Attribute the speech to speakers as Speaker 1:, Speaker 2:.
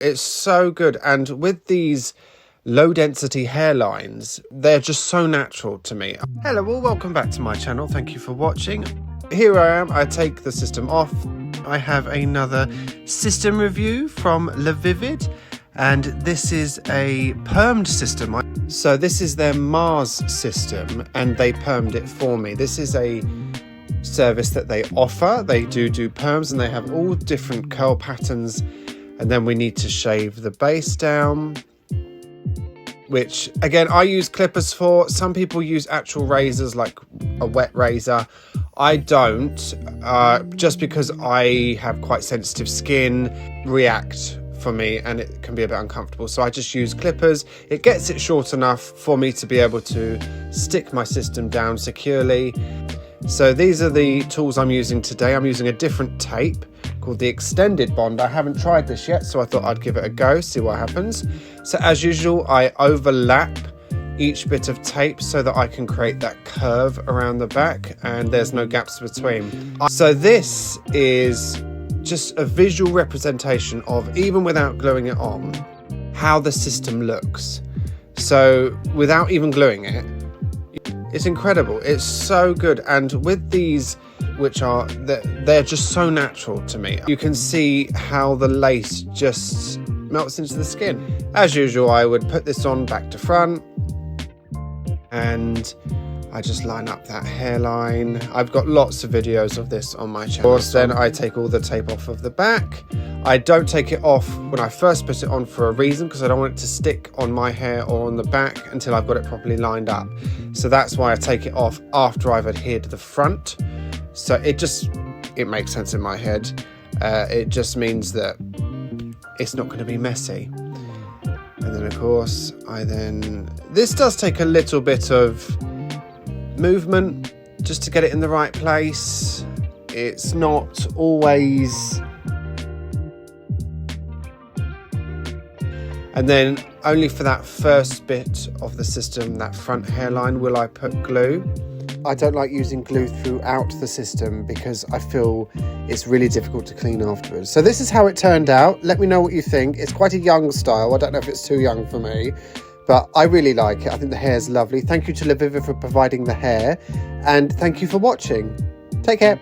Speaker 1: It's so good. And with these low density hairlines, they're just so natural to me. Hello, well, welcome back to my channel. Thank you for watching. Here I am. I take the system off. I have another system review from Lavivid, and this is a permed system. So this is their Mars system, and they permed it for me. This is a service that they offer. They do perms, and they have all different curl patterns, and then we need to shave the base down, which again I use clippers for. Some people use actual razors, like a wet razor. I don't, just because I have quite sensitive skin, react for me, and it can be a bit uncomfortable. So I just use clippers. It gets it short enough for me to be able to stick my system down securely. So these are the tools I'm using today. I'm using a different tape called the extended bond. I haven't tried this yet, so I thought I'd give it a go, see what happens. So as usual, I overlap each bit of tape so that I can create that curve around the back and there's no gaps between. So this is just a visual representation of, even without gluing it on, how the system looks. So without even gluing it, it's incredible. It's so good. And with these, which are, they're just so natural to me. You can see how the lace just melts into the skin. As usual, I would put this on back to front, and I just line up that hairline. I've got lots of videos of this on my channel. Of course, then I take all the tape off of the back. I don't take it off when I first put it on for a reason, because I don't want it to stick on my hair or on the back until I've got it properly lined up. So that's why I take it off after I've adhered the front. So it makes sense in my head. It just means that it's not going to be messy. And then of course, this does take a little bit of movement just to get it in the right place. It's not always. And then only for that first bit of the system, that front hairline, will I put glue. I don't like using glue throughout the system because I feel it's really difficult to clean afterwards. So this is how it turned out. Let me know what you think. It's quite a young style. I don't know if it's too young for me, but I really like it. I think the hair is lovely. Thank you to Lavivid for providing the hair, and thank you for watching. Take care.